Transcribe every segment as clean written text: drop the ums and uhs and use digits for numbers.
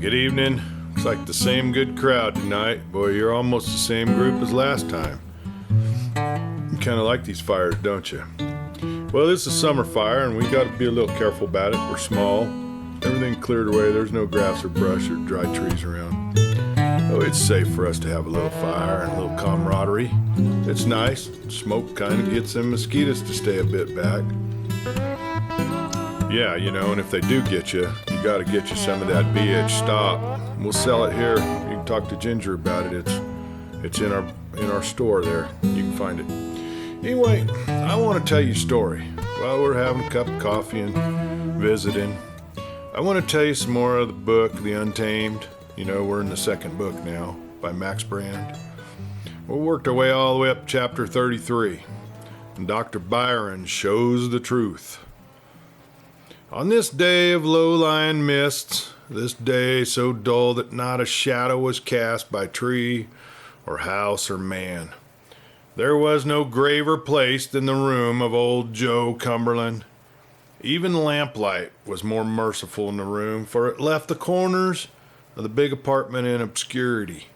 Good evening. Looks like the same good crowd tonight. Boy, you're almost the same group as last time. You kind of like these fires, don't you? Well, this is a summer fire, and we got to be a little careful about it. We're small. Everything cleared away. There's no grass or brush or dry trees around. Oh, it's safe for us to have a little fire and a little camaraderie. It's nice. Smoke kind of gets them mosquitoes to stay a bit back. Yeah, you know, and if they do get you, you got to get you some of that BH stop. We'll sell it here. You can talk to Ginger about it. It's in our store there. You can find it. Anyway, I want to tell you a story. While we're having a cup of coffee and visiting, I want to tell you some more of the book, The Untamed. You know, we're in the second book now by Max Brand. We worked our way all the way up to chapter 33. And Dr. Byron shows the truth. On this day of low-lying mists, this day so dull that not a shadow was cast by tree or house or man, there was no graver placed in the room of old Joe Cumberland. Even lamplight was more merciful in the room, for it left the corners of the big apartment in obscurity.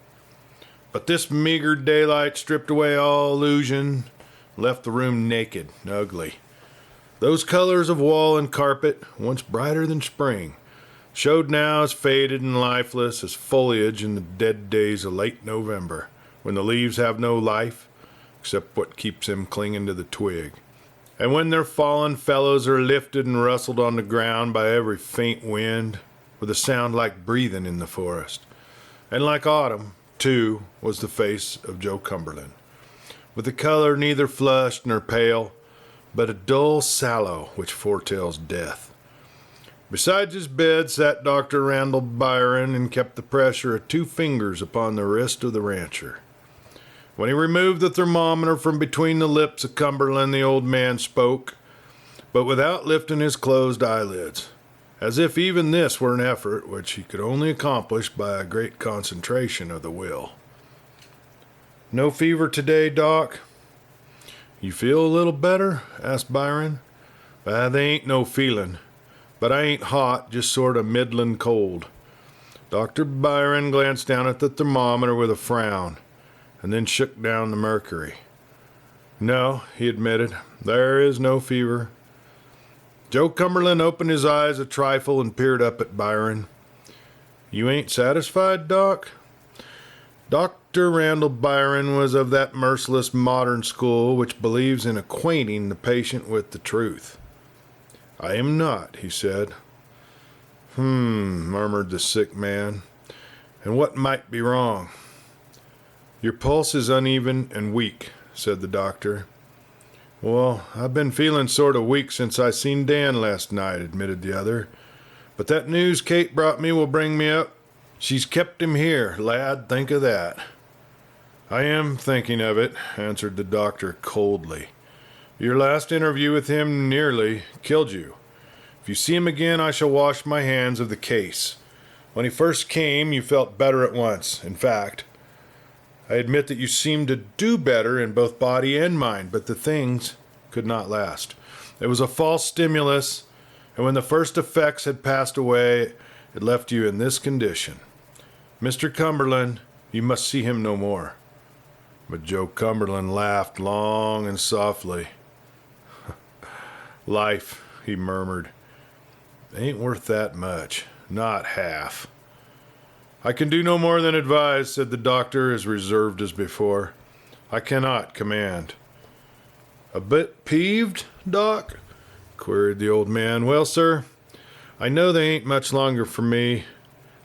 But this meager daylight stripped away all illusion, left the room naked and ugly. Those colors of wall and carpet, once brighter than spring, showed now as faded and lifeless as foliage in the dead days of late November, when the leaves have no life, except what keeps them clinging to the twig. And when their fallen fellows are lifted and rustled on the ground by every faint wind, with a sound like breathing in the forest. And like autumn, too, was the face of Joe Cumberland, with a color neither flushed nor pale, but a dull sallow which foretells death. Besides his bed sat Dr. Randall Byron and kept the pressure of 2 fingers upon the wrist of the rancher. When he removed the thermometer from between the lips of Cumberland, the old man spoke, but without lifting his closed eyelids, as if even this were an effort which he could only accomplish by a great concentration of the will. "No fever today, Doc?" "You feel a little better?" asked Byron. "They ain't no feeling, but I ain't hot, just sort of middlin' cold." Dr. Byron glanced down at the thermometer with a frown, and then shook down the mercury. "No," he admitted, "there is no fever." Joe Cumberland opened his eyes a trifle and peered up at Byron. "You ain't satisfied, Doc?" Dr. Randall Byron was of that merciless modern school which believes in acquainting the patient with the truth. "I am not," he said. Murmured the sick man. "And what might be wrong?" "Your pulse is uneven and weak," said the doctor. "Well, I've been feeling sort of weak since I seen Dan last night," admitted the other. "But that news Kate brought me will bring me up. She's kept him here, lad, think of that." "I am thinking of it," answered the doctor coldly. "Your last interview with him nearly killed you. If you see him again, I shall wash my hands of the case. When he first came, you felt better at once. In fact, I admit that you seemed to do better in both body and mind, but the things could not last. It was a false stimulus, and when the first effects had passed away, it left you in this condition. Mr. Cumberland, you must see him no more." But Joe Cumberland laughed long and softly. "Life," he murmured, "ain't worth that much, not half." "I can do no more than advise," said the doctor, as reserved as before. "I cannot command." "A bit peeved, Doc?" queried the old man. "Well, sir, I know they ain't much longer for me.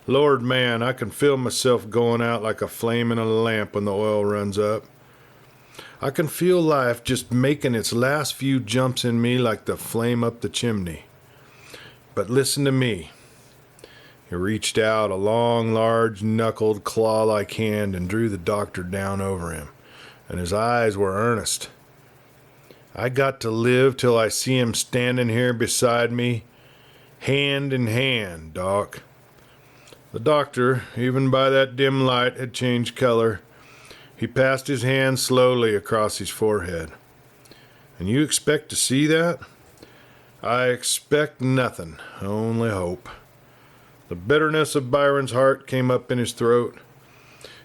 Lord, man, I can feel myself going out like a flame in a lamp when the oil runs up. I can feel life just making its last few jumps in me like the flame up the chimney. But listen to me." He reached out a long, large-knuckled, claw-like hand and drew the doctor down over him, and his eyes were earnest. "I got to live till I see him standing here beside me, hand in hand, Doc." The doctor, even by that dim light, had changed color. He passed his hand slowly across his forehead. "And you expect to see that?" "I expect nothing, only hope." The bitterness of Byron's heart came up in his throat.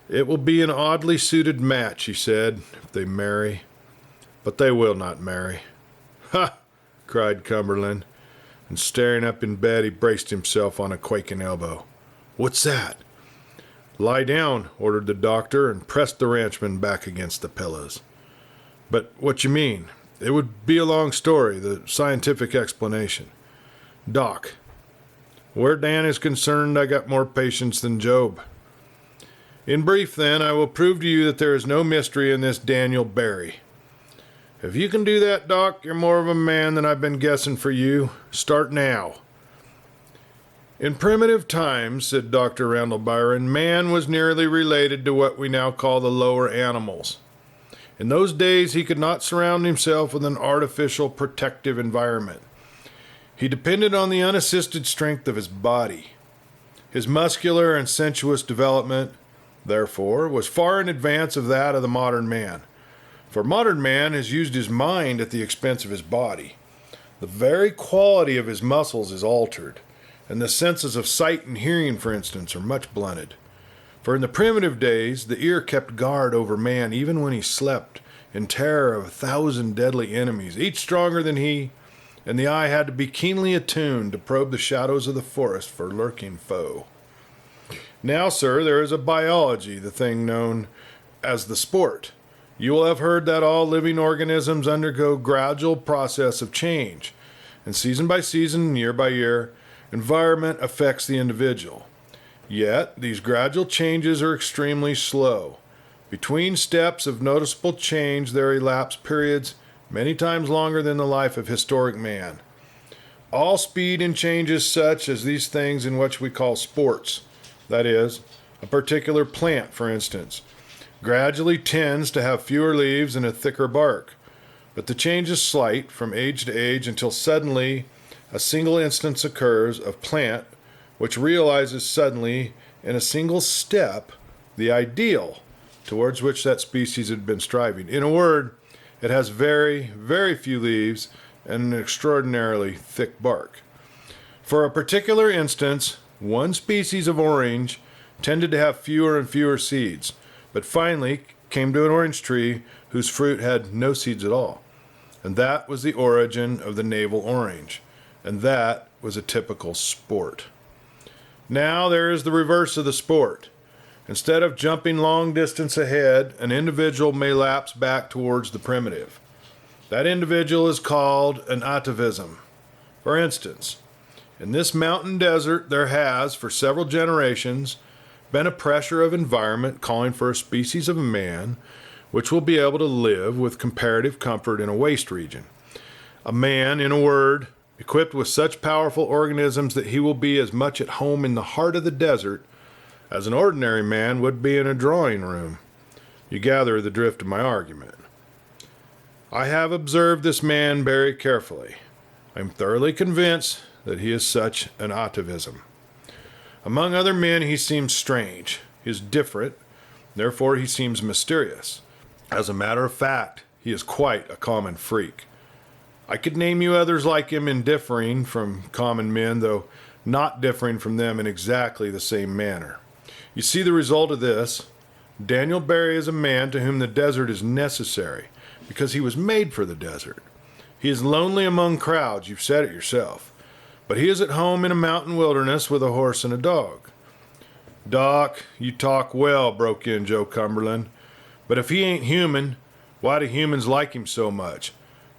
It will be an oddly suited match, he said, if they marry. But they will not marry. Ha! Cried Cumberland, and staring up in bed, he braced himself on a quaking elbow. What's that? Lie down, ordered the doctor, and pressed the ranchman back against the pillows. But what you mean? It would be a long story, the scientific explanation. Doc, where Dan is concerned, I got more patience than Job. In brief, then, I will prove to you that there is no mystery in this Daniel Barry. If you can do that, Doc, you're more of a man than I've been guessing for you. Start now. In primitive times, said Dr. Randall Byron, man was nearly related to what we now call the lower animals. In those days, he could not surround himself with an artificial protective environment. He depended on the unassisted strength of his body. His muscular and sensuous development, therefore, was far in advance of that of the modern man. For modern man has used his mind at the expense of his body. The very quality of his muscles is altered, and the senses of sight and hearing, for instance, are much blunted. For in the primitive days, the ear kept guard over man even when he slept, in terror of 1,000 deadly enemies, each stronger than he, and the eye had to be keenly attuned to probe the shadows of the forest for lurking foe. Now, sir, there is a biology, the thing known as the sport. You will have heard that all living organisms undergo gradual process of change, and season by season, year by year, environment affects the individual. Yet, these gradual changes are extremely slow. Between steps of noticeable change, there elapse periods many times longer than the life of historic man. All speed in changes such as these things in which we call sports, that is, a particular plant, for instance, gradually tends to have fewer leaves and a thicker bark, but the change is slight from age to age until suddenly a single instance occurs of plant which realizes suddenly in a single step the ideal towards which that species had been striving. In a word, it has very, very few leaves and an extraordinarily thick bark. For a particular instance, one species of orange tended to have fewer and fewer seeds, but finally came to an orange tree whose fruit had no seeds at all. And that was the origin of the navel orange. And that was a typical sport. Now there is the reverse of the sport. Instead of jumping long distance ahead, an individual may lapse back towards the primitive. That individual is called an atavism. For instance, in this mountain desert there has, for several generations, been a pressure of environment calling for a species of man which will be able to live with comparative comfort in a waste region. A man, in a word, equipped with such powerful organisms that he will be as much at home in the heart of the desert as an ordinary man would be in a drawing room. You gather the drift of my argument. I have observed this man very carefully. I am thoroughly convinced that he is such an atavism. Among other men he seems strange. He is different, therefore he seems mysterious. As a matter of fact, he is quite a common freak. I could name you others like him in differing from common men, though not differing from them in exactly the same manner. You see the result of this. Daniel Barry is a man to whom the desert is necessary, because he was made for the desert. He is lonely among crowds, you've said it yourself, but he is at home in a mountain wilderness with a horse and a dog. Doc, you talk well, broke in Joe Cumberland, but if he ain't human, why do humans like him so much?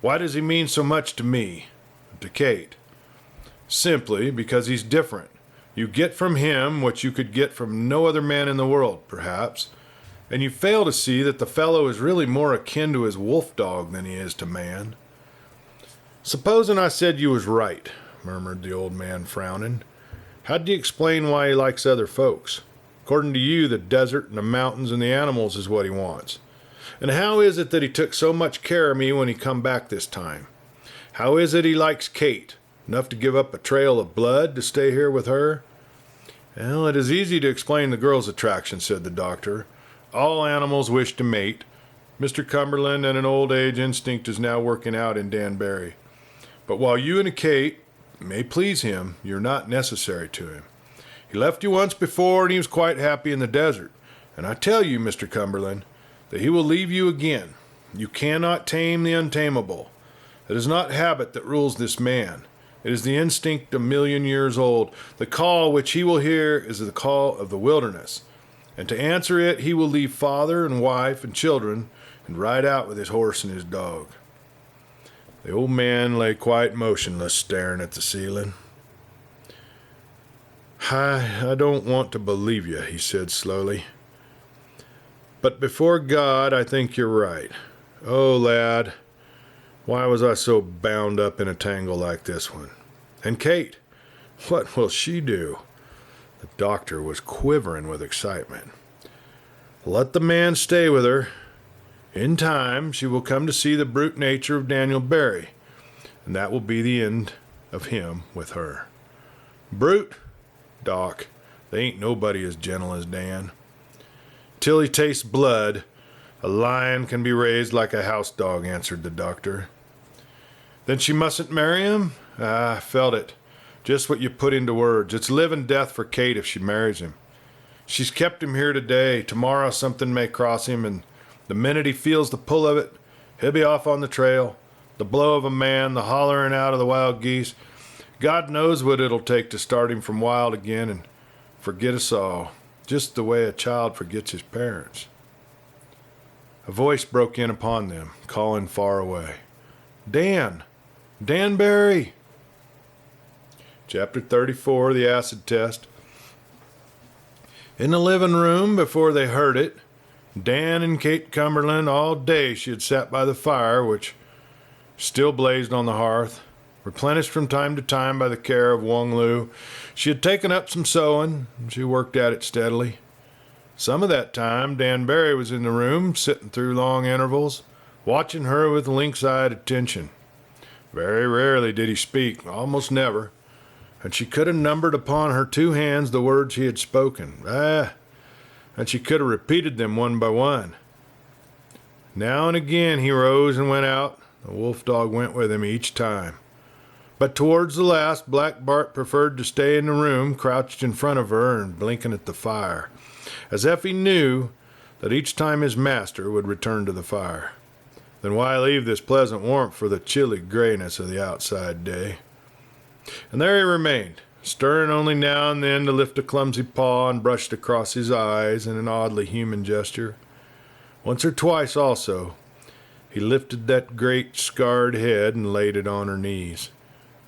Why does he mean so much to me, to Kate? Simply because he's different. You get from him what you could get from no other man in the world, perhaps, and you fail to see that the fellow is really more akin to his wolf dog than he is to man. Supposing I said you was right, murmured the old man, frowning. How'd you explain why he likes other folks? According to you, the desert and the mountains and the animals is what he wants. And how is it that he took so much care of me when he come back this time? How is it he likes Kate, enough to give up a trail of blood to stay here with her? Well, it is easy to explain the girl's attraction, said the doctor. All animals wish to mate. Mr. Cumberland and an old age instinct is now working out in Dan Barry. But while you and Kate may please him, you're not necessary to him. He left you once before, and he was quite happy in the desert. And I tell you, Mr. Cumberland, that he will leave you again. You cannot tame the untamable. It is not habit that rules this man. It is the instinct a million years old. The call which he will hear is the call of the wilderness. And to answer it, he will leave father and wife and children and ride out with his horse and his dog. The old man lay quite motionless, staring at the ceiling. I don't want to believe you, he said slowly. But before God, I think you're right. Oh, lad, why was I so bound up in a tangle like this one? And Kate, what will she do? The doctor was quivering with excitement. Let the man stay with her. In time, she will come to see the brute nature of Daniel Barry, and that will be the end of him with her. Brute? Doc, they ain't nobody as gentle as Dan. Till he tastes blood, a lion can be raised like a house dog, answered the doctor. Then she mustn't marry him? I felt it. Just what you put into words. It's live and death for Kate if she marries him. She's kept him here today. Tomorrow something may cross him, and the minute he feels the pull of it, he'll be off on the trail. The blow of a man, the hollering out of the wild geese. God knows what it'll take to start him from wild again and forget us all, just the way a child forgets his parents. A voice broke in upon them, calling far away. Dan! Dan Barry! Chapter 34, The Acid Test. In the living room, before they heard it, Dan and Kate Cumberland, all day she had sat by the fire, which still blazed on the hearth, replenished from time to time by the care of Wong Lu. She had taken up some sewing, and she worked at it steadily. Some of that time, Dan Barry was in the room, sitting through long intervals, watching her with lynx-eyed attention. Very rarely did he speak, almost never, and she could have numbered upon her two hands the words he had spoken. And she could have repeated them one by one. Now and again he rose and went out. The wolf dog went with him each time. But towards the last, Black Bart preferred to stay in the room, crouched in front of her and blinking at the fire, as if he knew that each time his master would return to the fire. Then why leave this pleasant warmth for the chilly grayness of the outside day? And there he remained, stirring only now and then to lift a clumsy paw and brushed across his eyes in an oddly human gesture. Once or twice also, he lifted that great scarred head and laid it on her knees,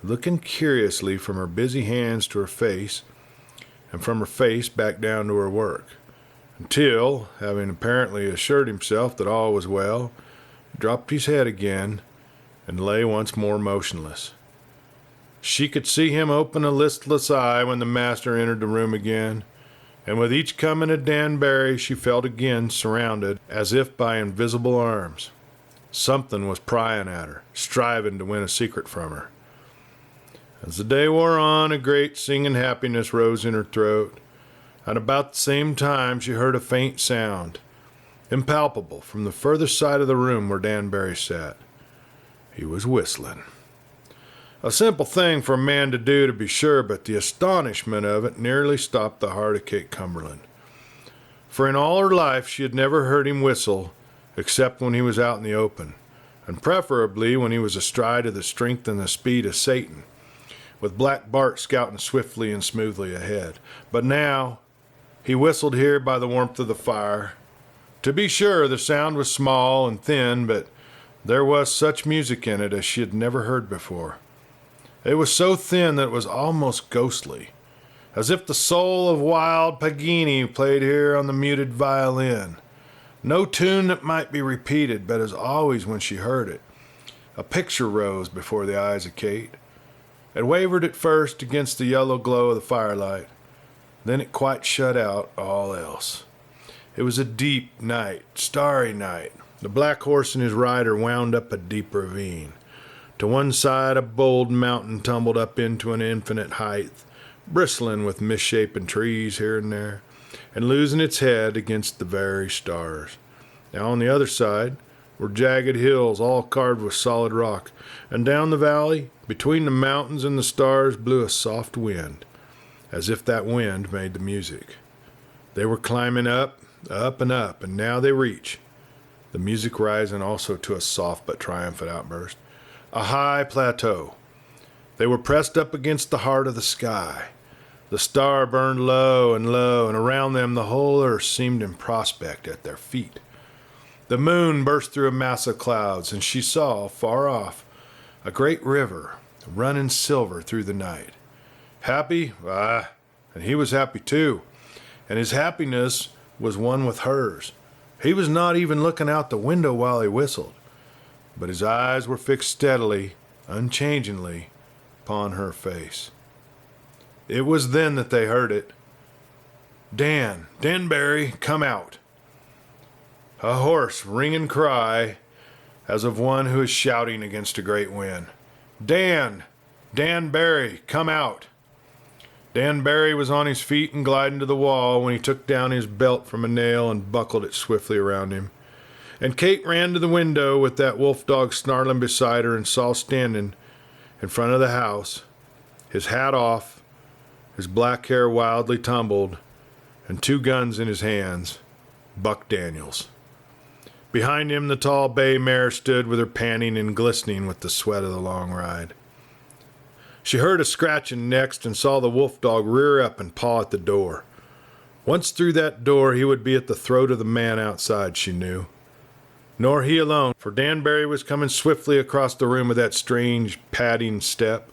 looking curiously from her busy hands to her face, and from her face back down to her work, until, having apparently assured himself that all was well, he dropped his head again and lay once more motionless. She could see him open a listless eye when the master entered the room again, and with each coming of Dan Barry she felt again surrounded as if by invisible arms. Something was prying at her, striving to win a secret from her. As the day wore on, a great singing happiness rose in her throat, and about the same time she heard a faint sound, impalpable, from the further side of the room where Dan Barry sat. He was whistling. A simple thing for a man to do, to be sure, but the astonishment of it nearly stopped the heart of Kate Cumberland. For in all her life she had never heard him whistle except when he was out in the open, and preferably when he was astride of the strength and the speed of Satan, with Black Bart scouting swiftly and smoothly ahead. But now he whistled here by the warmth of the fire. To be sure, the sound was small and thin, but there was such music in it as she had never heard before. It was so thin that it was almost ghostly, as if the soul of wild Paganini played here on the muted violin. No tune that might be repeated, but as always when she heard it, a picture rose before the eyes of Kate. It wavered at first against the yellow glow of the firelight. Then it quite shut out all else. It was a deep night, starry night. The black horse and his rider wound up a deep ravine. To one side a bold mountain tumbled up into an infinite height, bristling with misshapen trees here and there, and losing its head against the very stars. Now on the other side were jagged hills all carved with solid rock, and down the valley, between the mountains and the stars, blew a soft wind, as if that wind made the music. They were climbing up, up and up, and now they reach, the music rising also to a soft but triumphant outburst, a high plateau. They were pressed up against the heart of the sky. The star burned low, and around them the whole earth seemed in prospect at their feet. The moon burst through a mass of clouds, and she saw, far off, a great river running silver through the night. Happy? Ah, and he was happy too, and his happiness was one with hers. He was not even looking out the window while he whistled, but his eyes were fixed steadily, unchangingly, upon her face. It was then that they heard it. Dan Barry, come out. A hoarse, ringing cry, as of one who is shouting against a great wind. Dan Barry, come out. Dan Barry was on his feet and gliding to the wall when he took down his belt from a nail and buckled it swiftly around him. And Kate ran to the window with that wolf dog snarling beside her and saw standing in front of the house, his hat off, his black hair wildly tumbled, and 2 guns in his hands, Buck Daniels. Behind him the tall bay mare stood with her panting and glistening with the sweat of the long ride. She heard a scratching next and saw the wolf dog rear up and paw at the door. Once through that door he would be at the throat of the man outside, she knew. Nor he alone, for Dan Barry was coming swiftly across the room with that strange, padding step.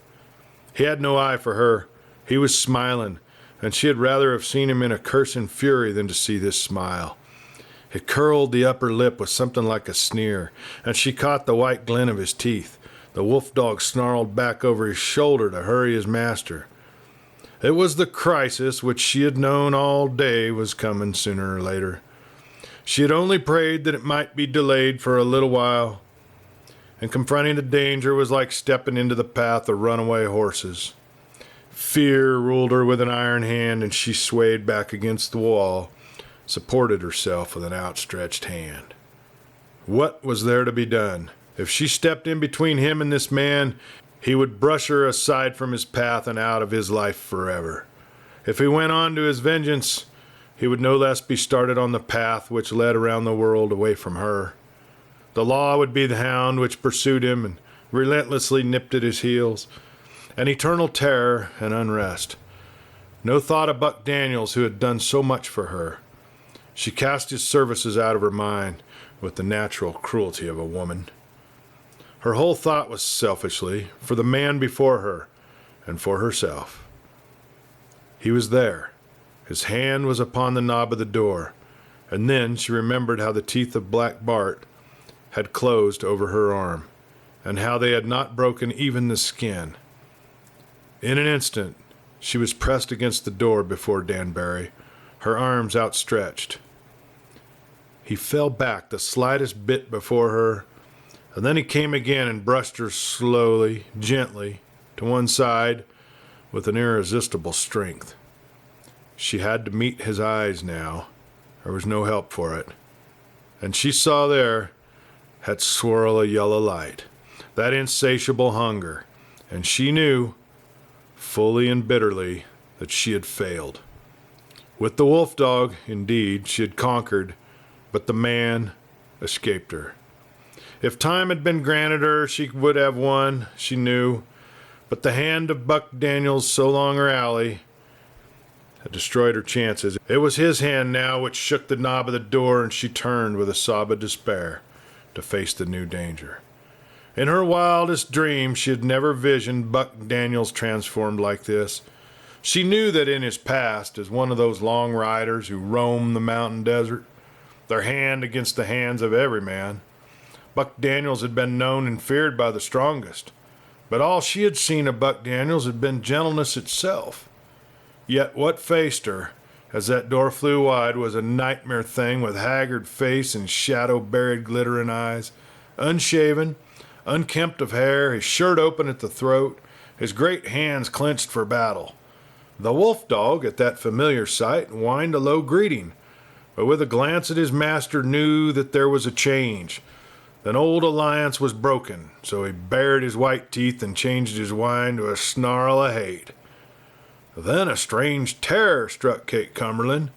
He had no eye for her. He was smiling, and she had rather have seen him in a cursing fury than to see this smile. It curled the upper lip with something like a sneer, and she caught the white glint of his teeth. The wolf dog snarled back over his shoulder to hurry his master. It was the crisis which she had known all day was coming sooner or later. She had only prayed that it might be delayed for a little while, and confronting the danger was like stepping into the path of runaway horses. Fear ruled her with an iron hand, and she swayed back against the wall, supported herself with an outstretched hand. What was there to be done? If she stepped in between him and this man, he would brush her aside from his path and out of his life forever. If he went on to his vengeance, he would no less be started on the path which led around the world away from her. The law would be the hound which pursued him and relentlessly nipped at his heels. An eternal terror and unrest. No thought of Buck Daniels, who had done so much for her. She cast his services out of her mind with the natural cruelty of a woman. Her whole thought was selfishly for the man before her and for herself. He was there. His hand was upon the knob of the door, and then she remembered how the teeth of Black Bart had closed over her arm, and how they had not broken even the skin. In an instant, she was pressed against the door before Dan Barry, her arms outstretched. He fell back the slightest bit before her, and then he came again and brushed her slowly, gently, to one side with an irresistible strength. She had to meet his eyes now. There was no help for it. And she saw there that swirl of yellow light, that insatiable hunger, and she knew, fully and bitterly, that she had failed. With the wolf dog, indeed, she had conquered, but the man escaped her. If time had been granted her, she would have won, she knew, but the hand of Buck Daniels, so long her ally, had destroyed her chances. It was his hand now which shook the knob of the door, and she turned with a sob of despair to face the new danger. In her wildest dreams, she had never visioned Buck Daniels transformed like this. She knew that in his past, as one of those long riders who roam the mountain desert, their hand against the hands of every man, Buck Daniels had been known and feared by the strongest. But all she had seen of Buck Daniels had been gentleness itself. Yet what faced her, as that door flew wide, was a nightmare thing with haggard face and shadow-buried glittering eyes, unshaven, unkempt of hair, his shirt open at the throat, his great hands clenched for battle. The wolf dog, at that familiar sight, whined a low greeting, but with a glance at his master knew that there was a change. An old alliance was broken, so he bared his white teeth and changed his whine to a snarl of hate. Then a strange terror struck Kate Cumberland.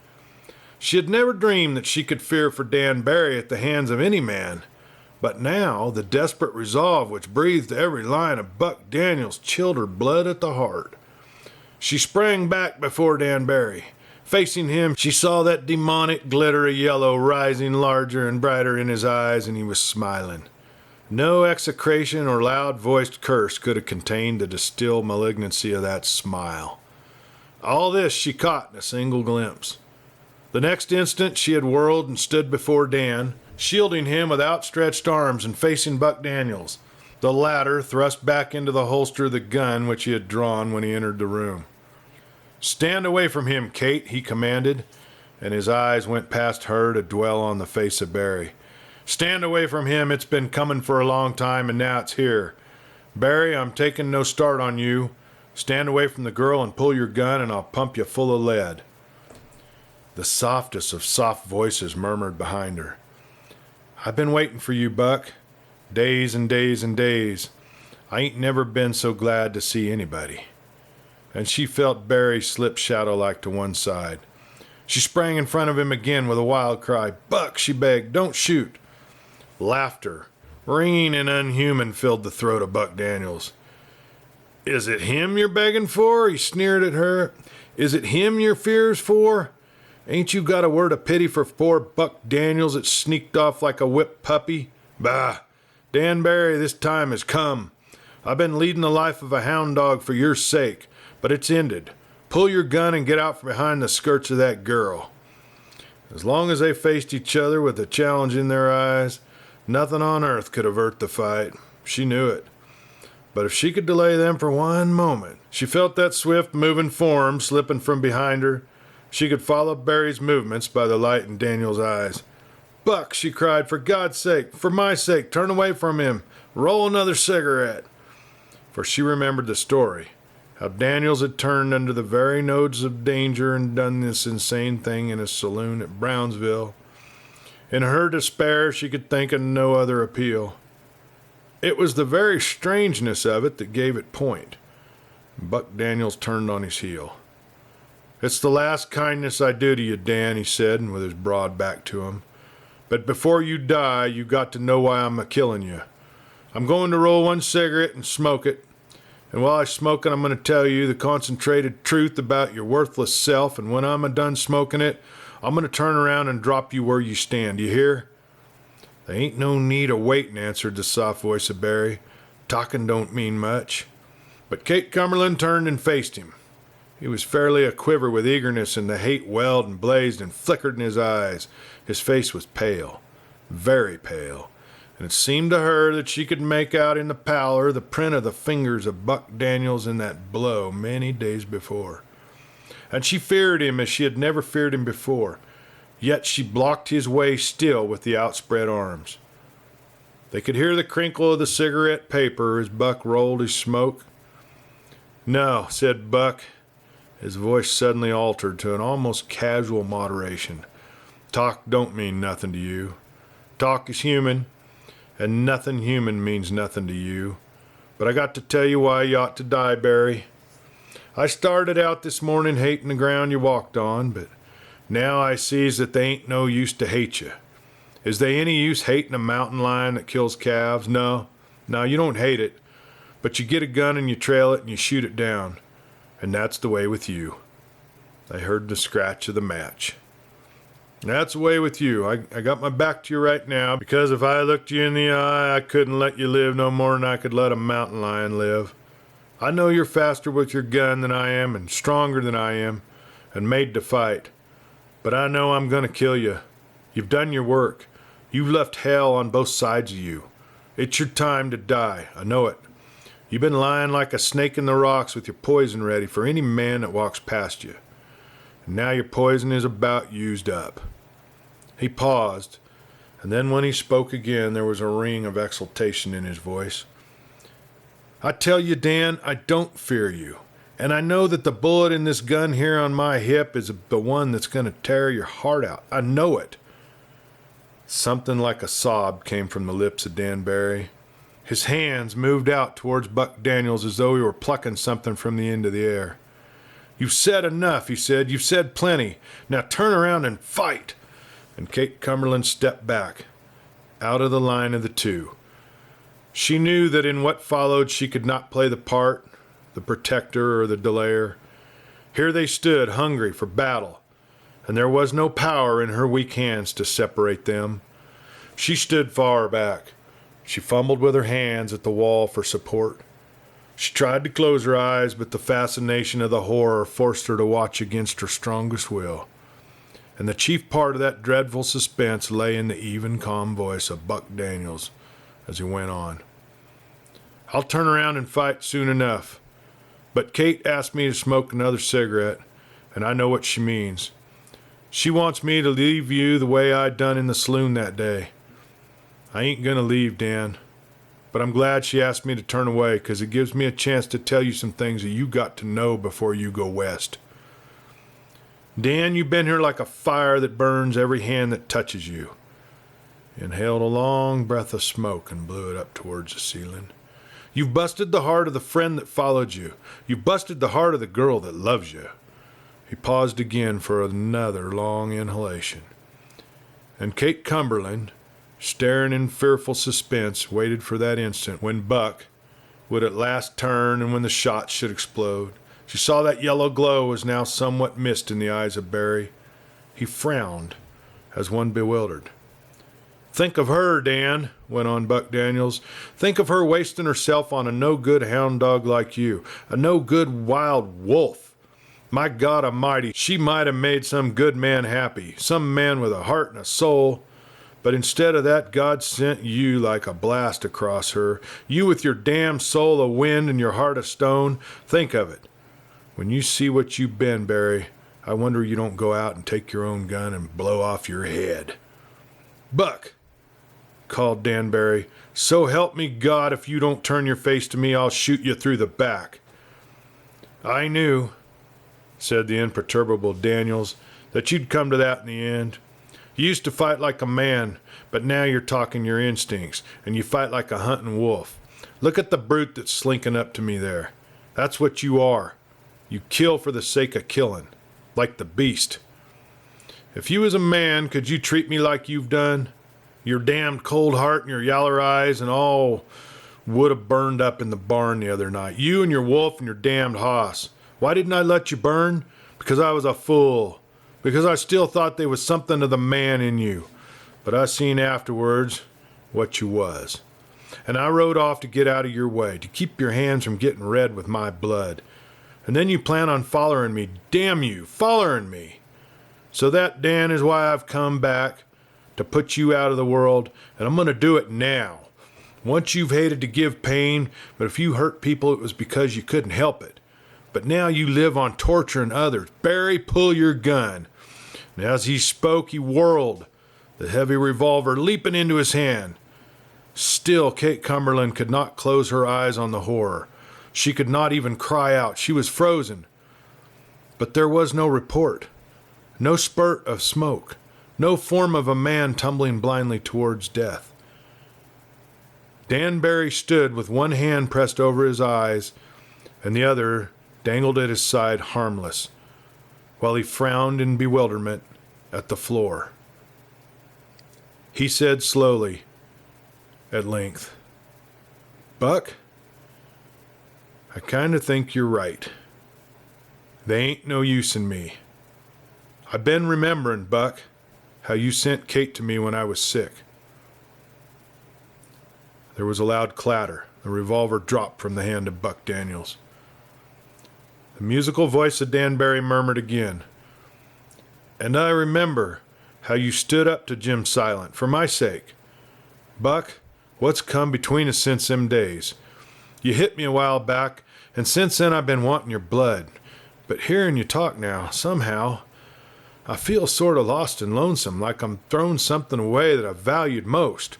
She had never dreamed that she could fear for Dan Barry at the hands of any man, but now the desperate resolve which breathed every line of Buck Daniels chilled her blood at the heart. She sprang back before Dan Barry. Facing him, she saw that demonic glitter of yellow rising larger and brighter in his eyes, and he was smiling. No execration or loud-voiced curse could have contained the distilled malignancy of that smile. All this she caught in a single glimpse. The next instant she had whirled and stood before Dan, shielding him with outstretched arms and facing Buck Daniels, the latter thrust back into the holster of the gun which he had drawn when he entered the room. "Stand away from him, Kate," he commanded, and his eyes went past her to dwell on the face of Barry. "Stand away from him. It's been coming for a long time, and now it's here. Barry, I'm taking no start on you. Stand away from the girl and pull your gun, and I'll pump you full of lead." The softest of soft voices murmured behind her. "I've been waiting for you, Buck. Days and days and days. I ain't never been so glad to see anybody." And she felt Barry slip shadow-like to one side. She sprang in front of him again with a wild cry. "Buck," she begged, "don't shoot." Laughter, ringing and unhuman, filled the throat of Buck Daniels. "Is it him you're begging for?" he sneered at her. "Is it him your fears for? Ain't you got a word of pity for poor Buck Daniels that sneaked off like a whipped puppy? Bah! Dan Barry, this time has come. I've been leading the life of a hound dog for your sake, but it's ended. Pull your gun and get out from behind the skirts of that girl." As long as they faced each other with the challenge in their eyes, nothing on earth could avert the fight. She knew it. But if she could delay them for one moment, she felt that swift moving form slipping from behind her. She could follow Barry's movements by the light in Daniel's eyes. "Buck," she cried, "for God's sake, for my sake, turn away from him. Roll another cigarette." For she remembered the story, how Daniels had turned under the very nose of danger and done this insane thing in a saloon at Brownsville. In her despair, she could think of no other appeal. It was the very strangeness of it that gave it point. Buck Daniels turned on his heel. "It's the last kindness I do to you, Dan," he said, with his broad back to him. "But before you die, you got to know why I'm a-killing you. I'm going to roll one cigarette and smoke it. And while I smoke it, I'm going to tell you the concentrated truth about your worthless self, and when I'm done smoking it, I'm going to turn around and drop you where you stand. Do you hear?" "There ain't no need of waiting," answered the soft voice of Barry. "Talking don't mean much." But Kate Cumberland turned and faced him. He was fairly a-quiver with eagerness, and the hate welled and blazed and flickered in his eyes. His face was pale, very pale, and it seemed to her that she could make out in the pallor the print of the fingers of Buck Daniels in that blow many days before. And she feared him as she had never feared him before, yet she blocked his way still with the outspread arms. They could hear the crinkle of the cigarette paper as Buck rolled his smoke. "No," said Buck. His voice suddenly altered to an almost casual moderation. "Talk don't mean nothing to you. Talk is human, and nothing human means nothing to you. But I got to tell you why you ought to die, Barry. I started out this morning hating the ground you walked on, but now I sees that they ain't no use to hate you. Is they any use hating a mountain lion that kills calves? No, you don't hate it, but you get a gun and you trail it and you shoot it down. And that's the way with you." They heard the scratch of the match. "That's the way with you. I got my back to you right now, because if I looked you in the eye, I couldn't let you live no more than I could let a mountain lion live. I know you're faster with your gun than I am, and stronger than I am, and made to fight. But I know I'm gonna kill you. You've done your work. You've left hell on both sides of you. It's your time to die. I know it. You've been lying like a snake in the rocks with your poison ready for any man that walks past you. And now your poison is about used up." He paused, and then when he spoke again, there was a ring of exultation in his voice. "I tell you, Dan, I don't fear you. And I know that the bullet in this gun here on my hip is the one that's going to tear your heart out. I know it." Something like a sob came from the lips of Dan Barry. His hands moved out towards Buck Daniels as though he were plucking something from the end of the air. "You've said enough," he said. "You've said plenty. Now turn around and fight." And Kate Cumberland stepped back, out of the line of the two. She knew that in what followed she could not play the part, the protector or the delayer. Here they stood, hungry for battle, and there was no power in her weak hands to separate them. She stood far back. She fumbled with her hands at the wall for support. She tried to close her eyes, but the fascination of the horror forced her to watch against her strongest will. And the chief part of that dreadful suspense lay in the even, calm voice of Buck Daniels as he went on. "I'll turn around and fight soon enough. But Kate asked me to smoke another cigarette, and I know what she means. She wants me to leave you the way I done in the saloon that day. I ain't gonna leave, Dan. But I'm glad she asked me to turn away, because it gives me a chance to tell you some things that you got to know before you go west. Dan, you've been here like a fire that burns every hand that touches you." Inhaled a long breath of smoke and blew it up towards the ceiling. "You've busted the heart of the friend that followed you. You've busted the heart of the girl that loves you." He paused again for another long inhalation. And Kate Cumberland, staring in fearful suspense, waited for that instant when Buck would at last turn and when the shots should explode. She saw that yellow glow was now somewhat mist in the eyes of Barry. He frowned as one bewildered. "Think of her, Dan," went on Buck Daniels. "Think of her wasting herself on a no-good hound dog like you, a no-good wild wolf. My God Almighty, she might have made some good man happy, some man with a heart and a soul. But instead of that, God sent you like a blast across her. You with your damn soul of wind and your heart of stone. Think of it. When you see what you've been, Barry, I wonder you don't go out and take your own gun and blow off your head." "Buck," called Dan Barry, "so help me God, if you don't turn your face to me, I'll shoot you through the back." "I knew," said the imperturbable Daniels, "that you'd come to that in the end. You used to fight like a man, but now you're talking your instincts, and you fight like a hunting wolf. Look at the brute that's slinking up to me there. That's what you are. You kill for the sake of killing, like the beast. If you was a man, could you treat me like you've done? Your damned cold heart and your yaller eyes and all would have burned up in the barn the other night. You and your wolf and your damned hoss. Why didn't I let you burn? Because I was a fool. Because I still thought there was something of the man in you. But I seen afterwards what you was. And I rode off to get out of your way, to keep your hands from getting red with my blood. And then you plan on following me. Damn you, following me. So that, Dan, is why I've come back, to put you out of the world, and I'm going to do it now. Once you've hated to give pain, but if you hurt people, it was because you couldn't help it. But now you live on torturing others. Barry, pull your gun." And as he spoke, he whirled, the heavy revolver leaping into his hand. Still, Kate Cumberland could not close her eyes on the horror. She could not even cry out. She was frozen. But there was no report, no spurt of smoke, no form of a man tumbling blindly towards death. Dan Barry stood with one hand pressed over his eyes and the other dangled at his side harmless, while he frowned in bewilderment at the floor. He said slowly, at length, "Buck, I kinda think you're right. They ain't no use in me. I been remembering, Buck, how you sent Kate to me when I was sick." There was a loud clatter. The revolver dropped from the hand of Buck Daniels. The musical voice of Dan Barry murmured again, "And I remember how you stood up to Jim Silent, for my sake. Buck, what's come between us since them days? You hit me a while back, and since then I've been wanting your blood. But hearing you talk now, somehow, I feel sort of lost and lonesome, like I'm throwing something away that I valued most."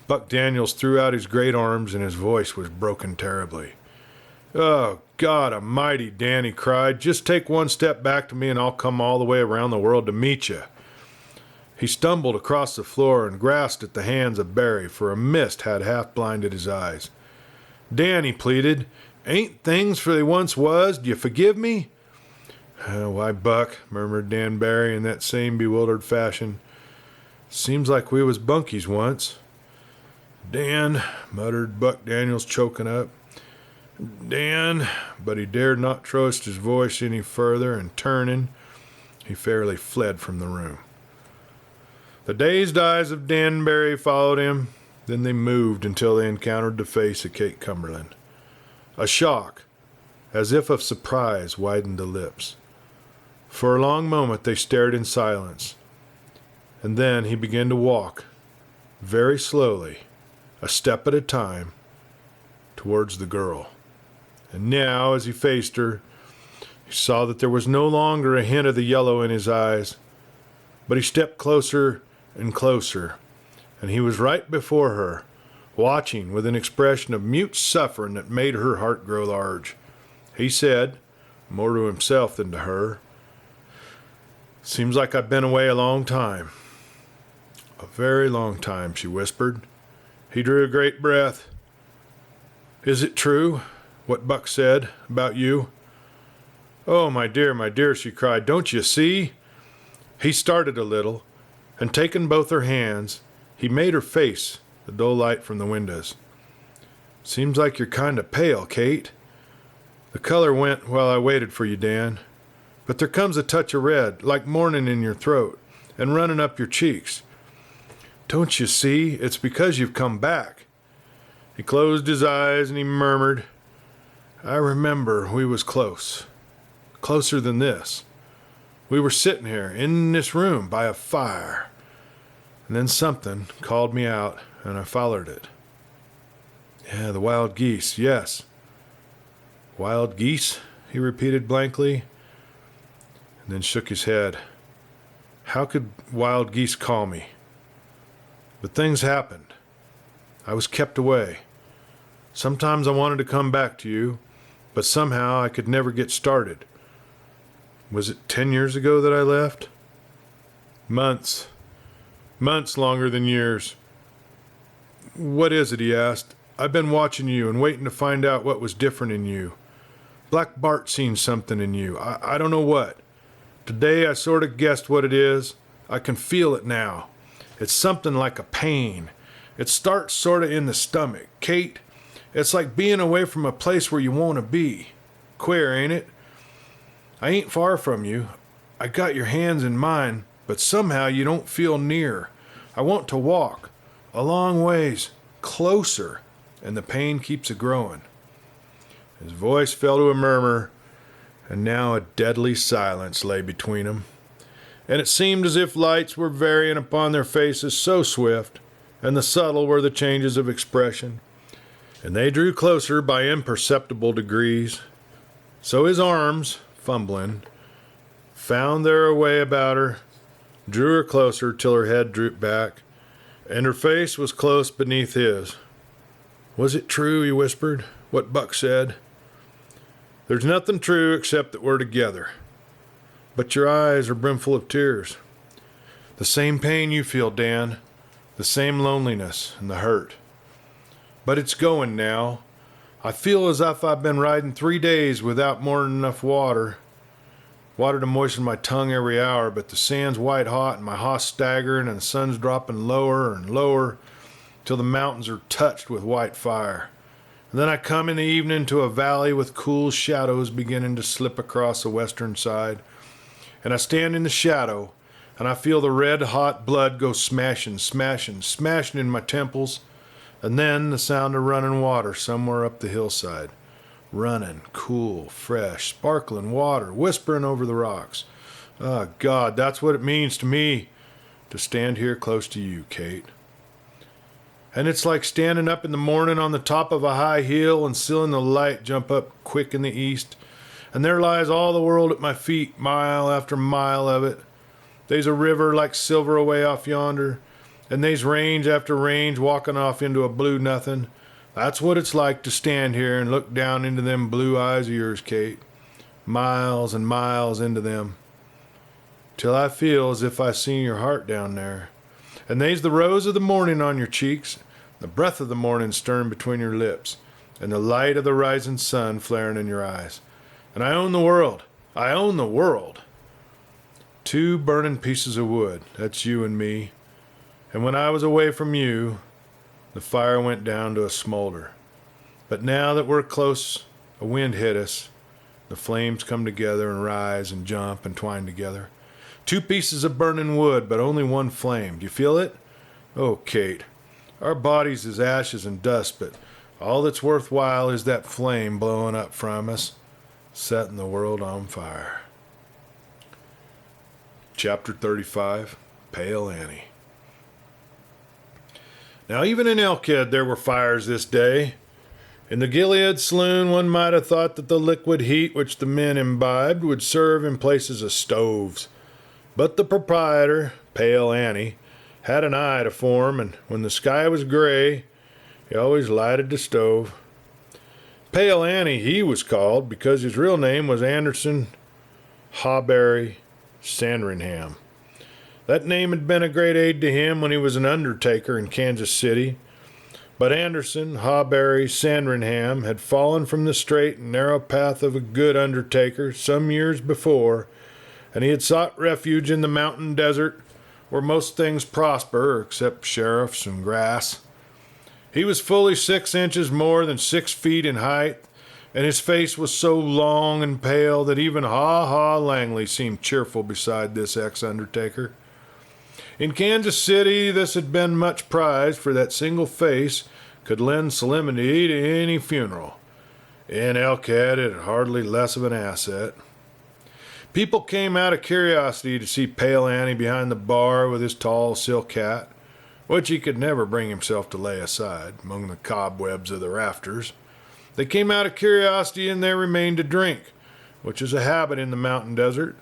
Buck Daniels threw out his great arms, and his voice was broken terribly. "Oh, God Almighty, Dan," he cried, "just take one step back to me and I'll come all the way around the world to meet you." He stumbled across the floor and grasped at the hands of Barry, for a mist had half blinded his eyes. "Dan," he pleaded, Ain't things for they once was? Do you forgive me? Why, Buck, murmured Dan Barry in that same bewildered fashion. Seems like we was bunkies once. Dan, muttered Buck Daniels, choking up. Dan, but he dared not trust his voice any further, and turning, he fairly fled from the room. The dazed eyes of Dan Barry followed him, then they moved until they encountered the face of Kate Cumberland. A shock, as if of surprise, widened the lips. For a long moment they stared in silence, and then he began to walk, very slowly, a step at a time, towards the girl. And now, as he faced her, he saw that there was no longer a hint of the yellow in his eyes, but he stepped closer and closer, and he was right before her, watching with an expression of mute suffering that made her heart grow large. He said, more to himself than to her, "Seems like I've been away a long time." "A very long time," she whispered. He drew a great breath. "Is it true, what Buck said about you?" "Oh, my dear," she cried, "don't you see?" He started a little, and taking both her hands, he made her face the dull light from the windows. "Seems like you're kind of pale, Kate. The color went while I waited for you, Dan. But there comes a touch of red, like morning in your throat, and running up your cheeks. Don't you see? It's because you've come back." He closed his eyes and he murmured, "I remember we was close. Closer than this. We were sitting here in this room by a fire. And then something called me out, and I followed it." "Yeah, the wild geese, yes." "Wild geese?" he repeated blankly, and then shook his head. "How could wild geese call me? But things happened. I was kept away. Sometimes I wanted to come back to you, but somehow I could never get started. Was it 10 years ago that I left?" "Months. Months longer than years." "What is it?" he asked. "I've been watching you and waiting to find out what was different in you. Black Bart seen something in you. I don't know what. Today I sort of guessed what it is. I can feel it now. It's something like a pain. It starts sort of in the stomach. Kate, it's like being away from a place where you want to be. Queer, ain't it? I ain't far from you. I got your hands in mine, but somehow you don't feel near. I want to walk a long ways, closer, and the pain keeps a-growing." His voice fell to a murmur, and now a deadly silence lay between them, and it seemed as if lights were varying upon their faces, so swift and the subtle were the changes of expression, and they drew closer by imperceptible degrees. So his arms, fumbling, found their way about her, drew her closer till her head drooped back, and her face was close beneath his. "Was it true," he whispered, "what Buck said?" "There's nothing true except that we're together. But your eyes are brimful of tears. The same pain you feel, Dan, the same loneliness and the hurt. But it's going now. I feel as if I've been riding 3 days without more than enough water to moisten my tongue every hour, but the sand's white hot and my hoss staggering and the sun's dropping lower and lower till the mountains are touched with white fire. And then I come in the evening to a valley with cool shadows beginning to slip across the western side, and I stand in the shadow and I feel the red-hot blood go smashing, smashing, smashing in my temples, and then the sound of running water somewhere up the hillside. Running, cool, fresh, sparkling water, whispering over the rocks. Oh, God, that's what it means to me to stand here close to you, Kate. And it's like standing up in the morning on the top of a high hill and seeing the light jump up quick in the east, and there lies all the world at my feet, mile after mile of it. They's a river like silver away off yonder, and they's range after range walking off into a blue nothing. That's what it's like to stand here and look down into them blue eyes of yours, Kate. Miles and miles into them, till I feel as if I seen your heart down there. And they's the rose of the morning on your cheeks, the breath of the morning stirring between your lips. and the light of the rising sun flaring in your eyes. And I own the world. I own the world. 2 burning pieces of wood. That's you and me. And when I was away from you, the fire went down to a smolder. But now that we're close, a wind hit us. The flames come together and rise and jump and twine together. 2 pieces of burning wood, but only one flame. Do you feel it? Oh, Kate, our bodies is ashes and dust, but all that's worthwhile is that flame blowing up from us, setting the world on fire. Chapter 35, Pale Annie. Now, even in Elkhead there were fires this day. In the Gilead saloon, one might have thought that the liquid heat which the men imbibed would serve in places of stoves. But the proprietor, Pale Annie, had an eye to form, and when the sky was gray, he always lighted the stove. Pale Annie he was called because his real name was Anderson Hawberry Sandringham. That name had been a great aid to him when he was an undertaker in Kansas City. But Anderson Hawberry Sandringham had fallen from the straight and narrow path of a good undertaker some years before, and he had sought refuge in the mountain desert where most things prosper except sheriffs and grass. He was fully 6 inches more than 6 feet in height, and his face was so long and pale that even Ha-Ha Langley seemed cheerful beside this ex-undertaker. In Kansas City, this had been much prized, for that single face could lend solemnity to any funeral. In Elkhead, it had hardly less of an asset. People came out of curiosity to see Pale Annie behind the bar with his tall silk hat, which he could never bring himself to lay aside, among the cobwebs of the rafters. They came out of curiosity and they remained to drink, which is a habit in the mountain desert.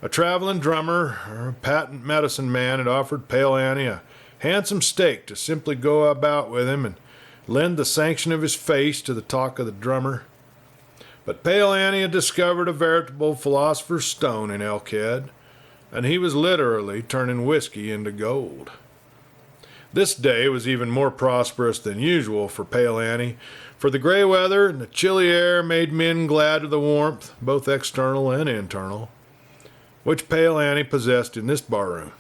A traveling drummer, or a patent medicine man, had offered Pale Annie a handsome stake to simply go about with him and lend the sanction of his face to the talk of the drummer. But Pale Annie had discovered a veritable philosopher's stone in Elkhead, and he was literally turning whiskey into gold. This day was even more prosperous than usual for Pale Annie, for the gray weather and the chilly air made men glad of the warmth, both external and internal, which Pale Annie possessed in this barroom.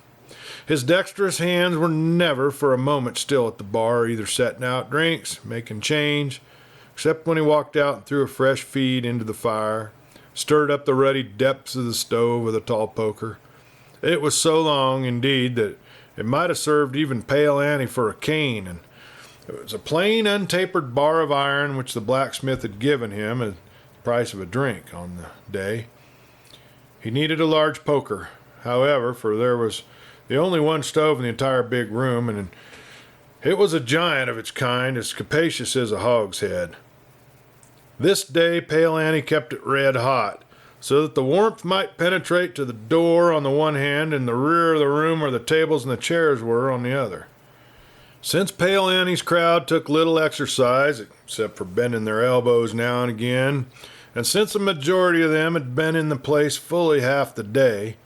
His dexterous hands were never for a moment still at the bar, either setting out drinks, making change, except when he walked out and threw a fresh feed into the fire, stirred up the ruddy depths of the stove with a tall poker. It was so long, indeed, that it might have served even Pale Annie for a cane, and it was a plain, untapered bar of iron which the blacksmith had given him as the price of a drink on the day. He needed a large poker, however, for there was the only one stove in the entire big room, and it was a giant of its kind, as capacious as a hogshead. This day Pale Annie kept it red hot, so that the warmth might penetrate to the door on the one hand and the rear of the room where the tables and the chairs were on the other. Since Pale Annie's crowd took little exercise, except for bending their elbows now and again, and since the majority of them had been in the place fully half the day,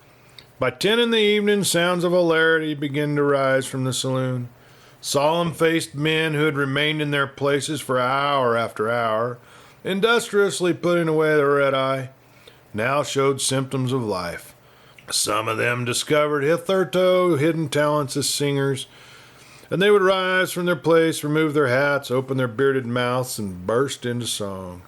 by 10 in the evening sounds of hilarity began to rise from the saloon. Solemn-faced men who had remained in their places for hour after hour, industriously putting away the red-eye, now showed symptoms of life. Some of them discovered hitherto hidden talents as singers, and they would rise from their place, remove their hats, open their bearded mouths, and burst into song.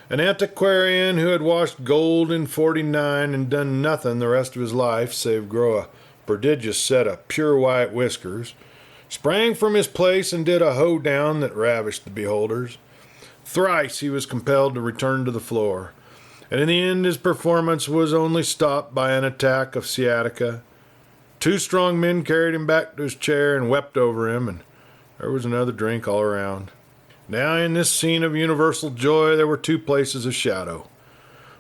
An antiquarian who had washed gold in '49 and done nothing the rest of his life save grow a prodigious set of pure white whiskers, sprang from his place and did a hoedown that ravished the beholders. Thrice he was compelled to return to the floor, and in the end his performance was only stopped by an attack of sciatica. 2 strong men carried him back to his chair and wept over him, and there was another drink all around. Now in this scene of universal joy there were 2 places of shadow.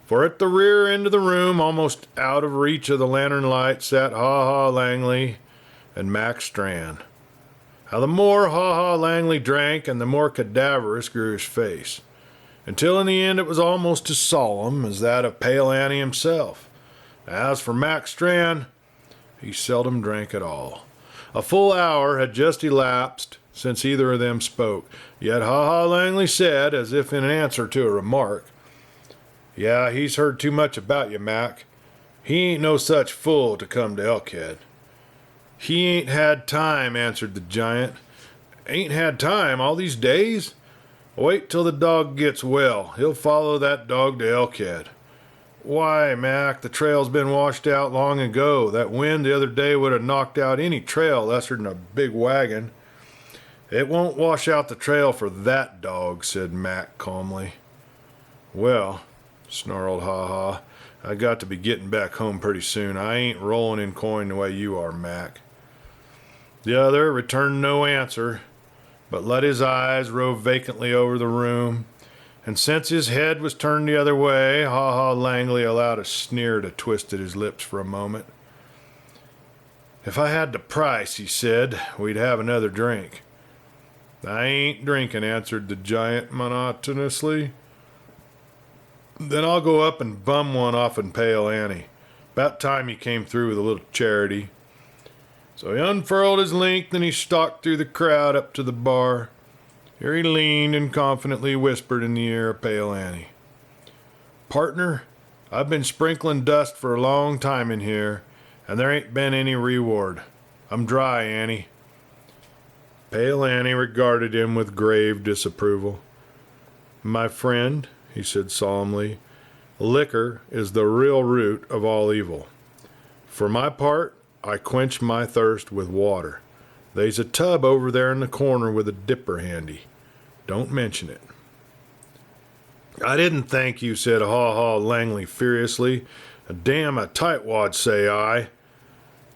For at the rear end of the room, almost out of reach of the lantern light, sat Ha-Ha Langley and Mac Strand. How the more Ha-Ha Langley drank, and the more cadaverous grew his face, until in the end it was almost as solemn as that of Pale Annie himself. As for Mac Strand, he seldom drank at all. A full hour had just elapsed since either of them spoke. Yet Ha-Ha Langley said, as if in answer to a remark, "Yeah, he's heard too much about you, Mac. He ain't no such fool to come to Elkhead." "He ain't had time," answered the giant. "Ain't had time all these days? Wait till the dog gets well. He'll follow that dog to Elkhead." "Why, Mac, the trail's been washed out long ago. That wind the other day would have knocked out any trail lesser than a big wagon." "It won't wash out the trail for that dog," said Mac calmly. "Well," snarled Ha-Ha, "I got to be getting back home pretty soon. I ain't rolling in coin the way you are, Mac." The other returned no answer, but let his eyes rove vacantly over the room, and since his head was turned the other way, Ha-Ha Langley allowed a sneer to twist at his lips for a moment. "If I had the price," he said, "we'd have another drink." "I ain't drinking," answered the giant monotonously. "Then I'll go up and bum one off in Pale Annie. About time he came through with a little charity." So he unfurled his length and he stalked through the crowd up to the bar. Here he leaned and confidently whispered in the ear of Pale Annie. "Partner, I've been sprinkling dust for a long time in here, and there ain't been any reward. I'm dry, Annie." Pale Annie regarded him with grave disapproval. "My friend," he said solemnly, "liquor is the real root of all evil. For my part, I quench my thirst with water. They's a tub over there in the corner with a dipper handy. Don't mention it." "I didn't thank you," said Ha-Ha Langley furiously. "A damn a tightwad, say I."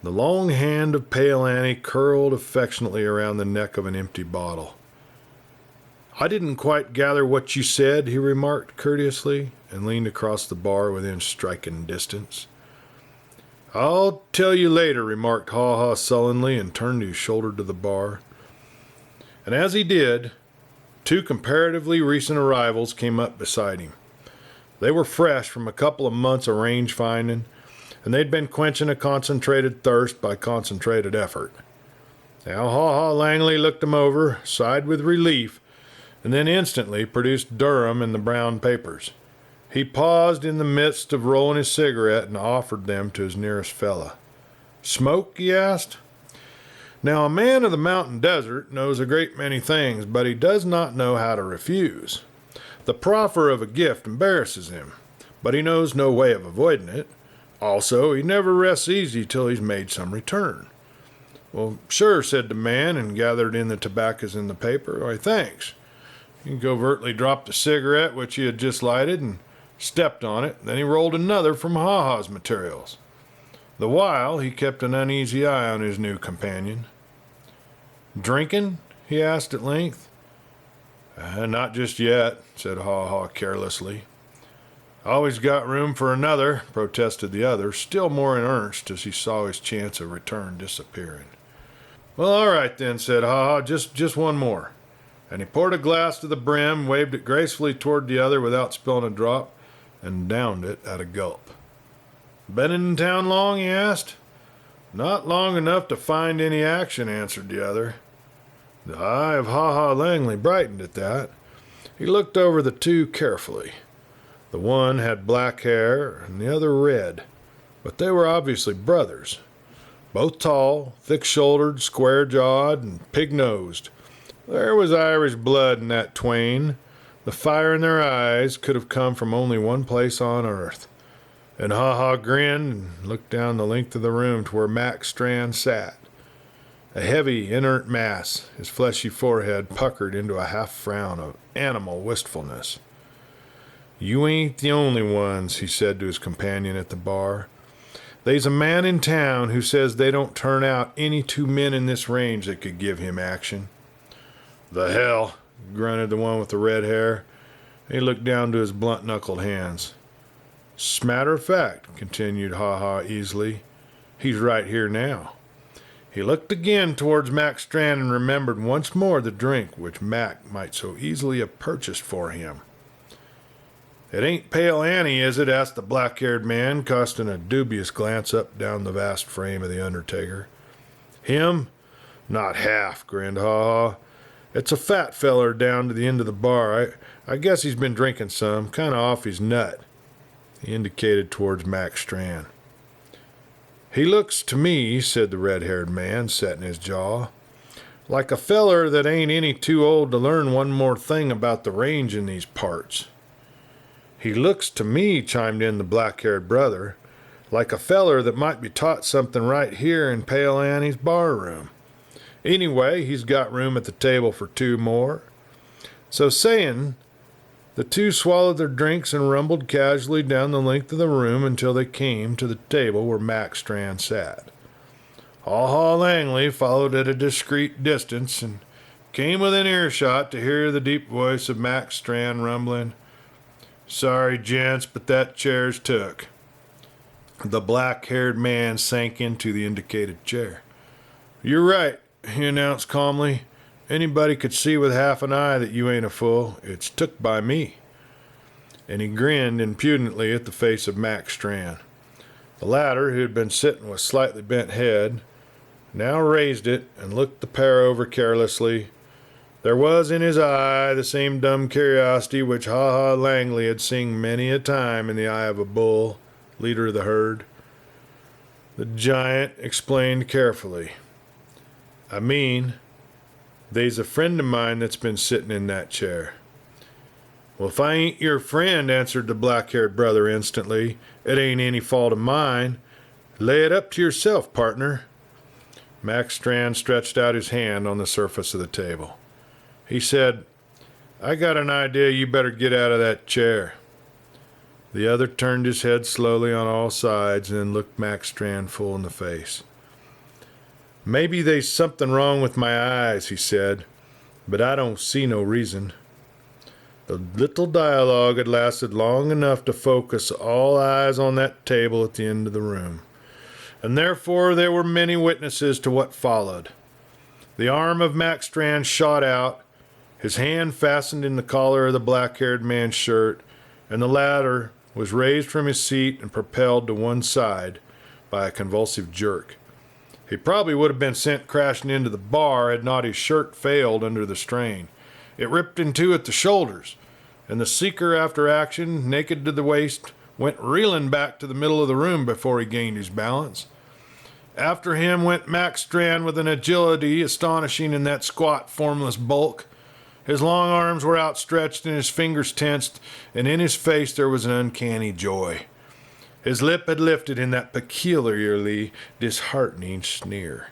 The long hand of Pale Annie curled affectionately around the neck of an empty bottle. "I didn't quite gather what you said," he remarked courteously, and leaned across the bar within striking distance. "I'll tell you later," remarked Ha-Ha sullenly, and turned his shoulder to the bar. And as he did, two comparatively recent arrivals came up beside him. They were fresh from a couple of months of range finding, and they'd been quenching a concentrated thirst by concentrated effort. Now Ha-Ha Langley looked them over, sighed with relief, and then instantly produced Durham and the brown papers. He paused in the midst of rolling his cigarette and offered them to his nearest fella. "Smoke?" he asked. Now, a man of the mountain desert knows a great many things, but he does not know how to refuse. The proffer of a gift embarrasses him, but he knows no way of avoiding it. Also, he never rests easy till he's made some return. "Well, sure," said the man, and gathered in the tobaccos in the paper. "Why, thanks." He covertly dropped the cigarette which he had just lighted and stepped on it. Then he rolled another from Ha-Ha's materials. The while, he kept an uneasy eye on his new companion. "Drinking?" he asked at length. "Not just yet," said Ha-Ha carelessly. "Always got room for another," protested the other, still more in earnest as he saw his chance of return disappearing. "Well, all right then," said Ha-Ha, just one more." And he poured a glass to the brim, waved it gracefully toward the other without spilling a drop, and downed it at a gulp. "Been in town long?" he asked. "Not long enough to find any action," answered the other. The eye of Ha-Ha Langley brightened at that. He looked over the two carefully. The one had black hair and the other red, but they were obviously brothers. Both tall, thick-shouldered, square-jawed, and pig-nosed. There was Irish blood in that twain. The fire in their eyes could have come from only one place on earth. And Ha-Ha grinned and looked down the length of the room to where Mac Strand sat, a heavy, inert mass, his fleshy forehead puckered into a half-frown of animal wistfulness. "You ain't the only ones," he said to his companion at the bar. "They's a man in town who says they don't turn out any two men in this range that could give him action." "The hell," grunted the one with the red hair. He looked down to his blunt-knuckled hands. "'Smatter of fact," continued Ha-Ha easily, "he's right here now." He looked again towards Mac Strand and remembered once more the drink which Mac might so easily have purchased for him. "It ain't Pale Annie, is it?" asked the black-haired man, casting a dubious glance up down the vast frame of the undertaker. "Him? Not half," grinned Ha-Ha. It's a fat feller down to the end of the bar. I guess he's been drinking some, kind of off his nut." He indicated towards Mac Strand. "He looks to me," said the red-haired man, setting his jaw, "like a feller that ain't any too old to learn one more thing about the range in these parts." "He looks to me," chimed in the black-haired brother, "like a feller that might be taught something right here in Pale Annie's bar room. Anyway, he's got room at the table for 2 more." So saying, the two swallowed their drinks and rumbled casually down the length of the room until they came to the table where Mac Strand sat. Haw Haw Langley followed at a discreet distance and came within earshot to hear the deep voice of Mac Strand rumbling, "Sorry, gents, but that chair's took." The black-haired man sank into the indicated chair. "You're right," he announced calmly. "Anybody could see with half an eye that you ain't a fool. It's took by me." And he grinned impudently at the face of Mac Strand. The latter, who had been sitting with slightly bent head, now raised it and looked the pair over carelessly. There was in his eye the same dumb curiosity which Haw Haw Langley had seen many a time in the eye of a bull, leader of the herd. The giant explained carefully, "I mean, they's a friend of mine that's been sitting in that chair." "Well, if I ain't your friend," answered the black-haired brother instantly, "it ain't any fault of mine. Lay it up to yourself, partner." Mac Strand stretched out his hand on the surface of the table. He said, "I got an idea you better get out of that chair." The other turned his head slowly on all sides and then looked Mac Strand full in the face. "Maybe they's something wrong with my eyes," he said, "but I don't see no reason." The little dialogue had lasted long enough to focus all eyes on that table at the end of the room, and therefore there were many witnesses to what followed. The arm of Mac Strand shot out, his hand fastened in the collar of the black-haired man's shirt, and the latter was raised from his seat and propelled to one side by a convulsive jerk. He probably would have been sent crashing into the bar had not his shirt failed under the strain. It ripped in two at the shoulders, and the seeker after action, naked to the waist, went reeling back to the middle of the room before he gained his balance. After him went Mac Strand with an agility astonishing in that squat, formless bulk. His long arms were outstretched and his fingers tensed, and in his face there was an uncanny joy. His lip had lifted in that peculiarly disheartening sneer.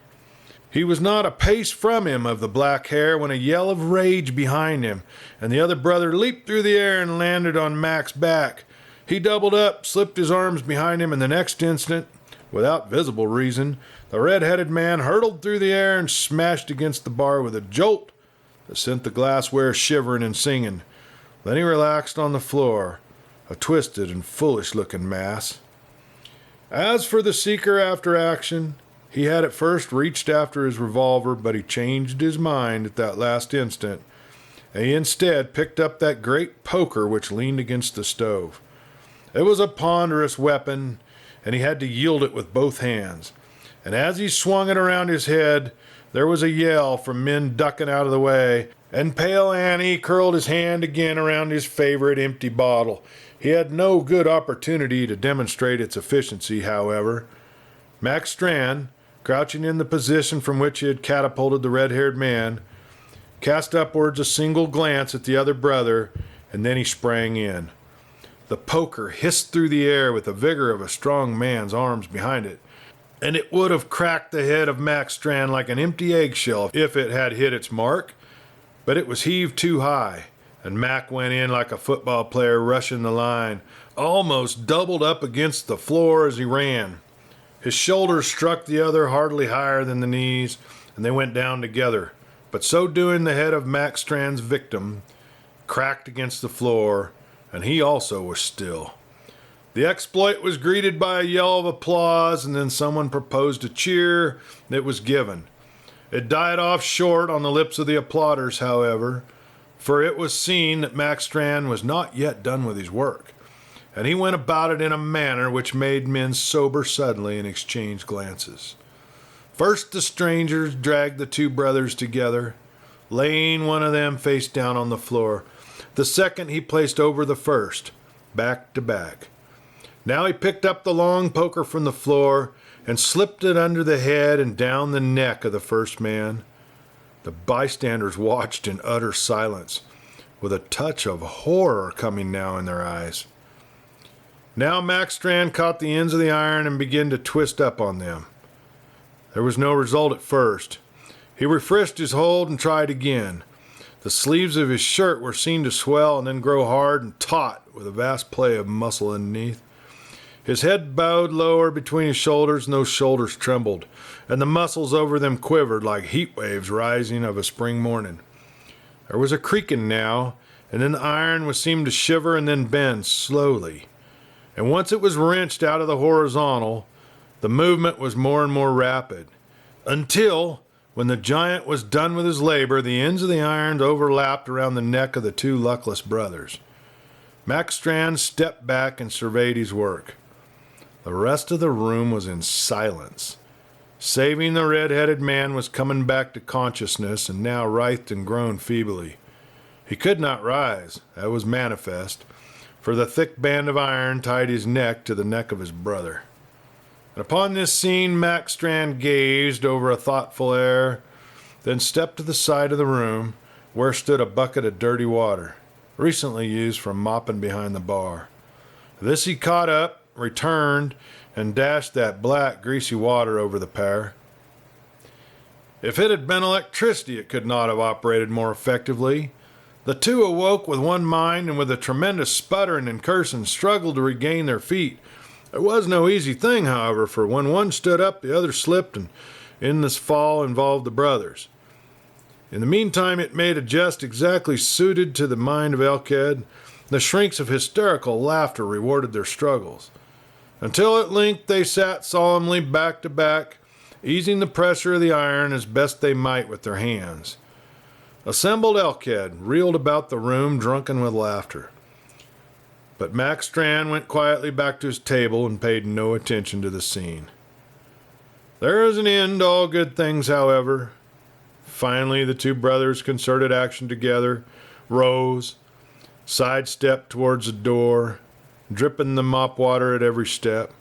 He was not a pace from him of the black hair when a yell of rage behind him, and the other brother leaped through the air and landed on Mac's back. He doubled up, slipped his arms behind him, and the next instant, without visible reason, the red-headed man hurtled through the air and smashed against the bar with a jolt that sent the glassware shivering and singing. Then he relaxed on the floor, a twisted and foolish-looking mass. As for the seeker after action, he had at first reached after his revolver, but he changed his mind at that last instant, and he instead picked up that great poker which leaned against the stove. It was a ponderous weapon, and he had to yield it with both hands, and as he swung it around his head, there was a yell from men ducking out of the way, and Pale Annie curled his hand again around his favorite empty bottle. He had no good opportunity to demonstrate its efficiency, however. Mac Strand, crouching in the position from which he had catapulted the red-haired man, cast upwards a single glance at the other brother, and then he sprang in. The poker hissed through the air with the vigor of a strong man's arms behind it, and it would have cracked the head of Mac Strand like an empty eggshell if it had hit its mark, but it was heaved too high, and Mac went in like a football player rushing the line, almost doubled up against the floor as he ran. His shoulders struck the other hardly higher than the knees, and they went down together, but so doing the head of Mac Strand's victim cracked against the floor, and he also was still. The exploit was greeted by a yell of applause, and then someone proposed a cheer that was given. It died off short on the lips of the applauders, however, for it was seen that Mac Strand was not yet done with his work, and he went about it in a manner which made men sober suddenly and exchange glances. First the strangers dragged the two brothers together, laying one of them face down on the floor. The second he placed over the first, back to back. Now he picked up the long poker from the floor and slipped it under the head and down the neck of the first man. The bystanders watched in utter silence, with a touch of horror coming now in their eyes. Now Mac Strand caught the ends of the iron and began to twist up on them. There was no result at first. He refreshed his hold and tried again. The sleeves of his shirt were seen to swell and then grow hard and taut with a vast play of muscle underneath. His head bowed lower between his shoulders, and those shoulders trembled, and the muscles over them quivered like heat waves rising of a spring morning. There was a creaking now, and then the iron was seemed to shiver and then bend slowly. And once it was wrenched out of the horizontal, the movement was more and more rapid, until, when the giant was done with his labor, the ends of the irons overlapped around the neck of the two luckless brothers. Mac Strand stepped back and surveyed his work. The rest of the room was in silence. Saving the red-headed man was coming back to consciousness and now writhed and groaned feebly. He could not rise, that was manifest, for the thick band of iron tied his neck to the neck of his brother. And upon this scene Mac Strand gazed over a thoughtful air, then stepped to the side of the room where stood a bucket of dirty water, recently used for mopping behind the bar. This he caught up, returned, and dashed that black, greasy water over the pair. If it had been electricity, it could not have operated more effectively. The two awoke with one mind, and with a tremendous sputtering and cursing struggled to regain their feet. It was no easy thing, however, for when one stood up, the other slipped, and in this fall involved the brothers. In the meantime, it made a jest exactly suited to the mind of Elkhead. The shrieks of hysterical laughter rewarded their struggles, until at length they sat solemnly back to back, easing the pressure of the iron as best they might with their hands. Assembled Elkhead reeled about the room, drunken with laughter. But Mac Strand went quietly back to his table and paid no attention to the scene. There is an end to all good things, however. Finally, the two brothers concerted action together, rose, sidestepped towards the door, dripping the mop water at every step.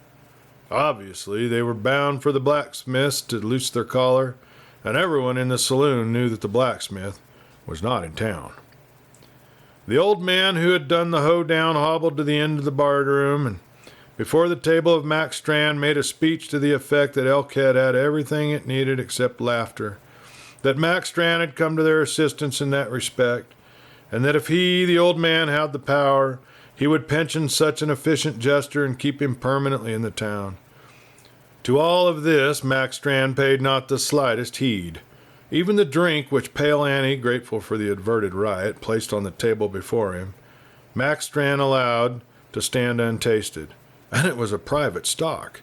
Obviously, they were bound for the blacksmith's to loose their collar, and everyone in the saloon knew that the blacksmith was not in town. The old man who had done the hoedown hobbled to the end of the bar-room, and before the table of Mac Strand made a speech to the effect that Elkhead had everything it needed except laughter, that Mac Strand had come to their assistance in that respect, and that if he, the old man, had the power, he would pension such an efficient jester and keep him permanently in the town. To all of this Mac Strand paid not the slightest heed. Even the drink which Pale Annie, grateful for the averted riot, placed on the table before him, Mac Strand allowed to stand untasted, and it was a private stock.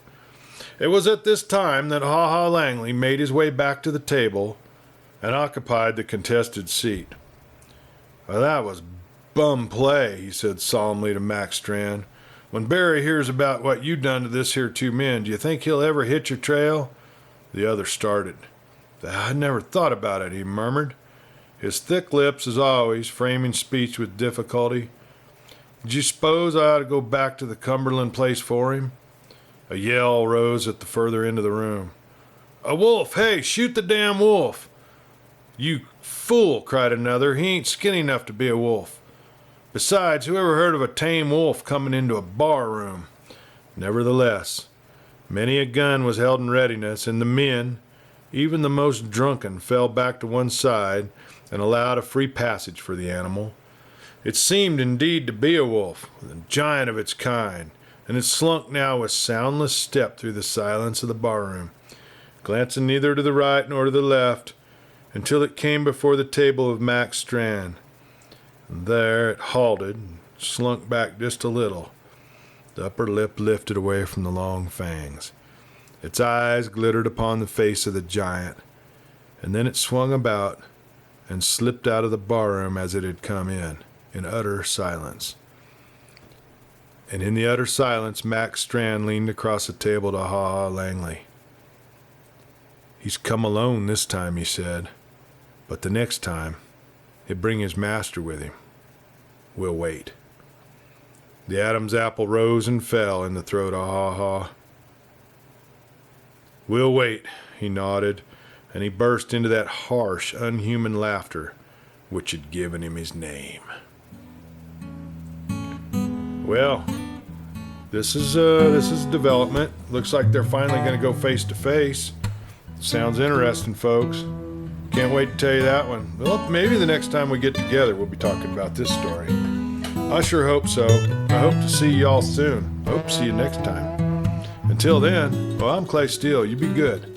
It was at this time that Ha-Ha Langley made his way back to the table and occupied the contested seat. Well, that was bum play, he said solemnly to Mac Strand. When Barry hears about what you done to this here two men, do you think he'll ever hit your trail? The other started. I never thought about it, he murmured, his thick lips, as always, framing speech with difficulty. Did you suppose I ought to go back to the Cumberland place for him? A yell rose at the further end of the room. A wolf! Hey, shoot the damn wolf! You fool, cried another. He ain't skinny enough to be a wolf. Besides, who ever heard of a tame wolf coming into a bar-room? Nevertheless, many a gun was held in readiness, and the men, even the most drunken, fell back to one side and allowed a free passage for the animal. It seemed indeed to be a wolf, a giant of its kind, and it slunk now with soundless step through the silence of the barroom, glancing neither to the right nor to the left, until it came before the table of Mac Strand. And there it halted and slunk back just a little, the upper lip lifted away from the long fangs. Its eyes glittered upon the face of the giant, and then it swung about and slipped out of the barroom as it had come in utter silence. And in the utter silence, Mac Strand leaned across the table to Ha-Ha Langley. He's come alone this time, he said, But the next time, he'll bring his master with him. We'll wait. The Adam's apple rose and fell in the throat of Ha Ha. We'll wait, he nodded, and he burst into that harsh, unhuman laughter which had given him his name. Well, this is development. Looks like they're finally going to go face to face. Sounds interesting, folks. Can't wait to tell you that one. Well, maybe the next time we get together, we'll be talking about this story. I sure hope so. I hope to see y'all soon. Hope to see you next time. Until then, well, I'm Clay Steele. You be good.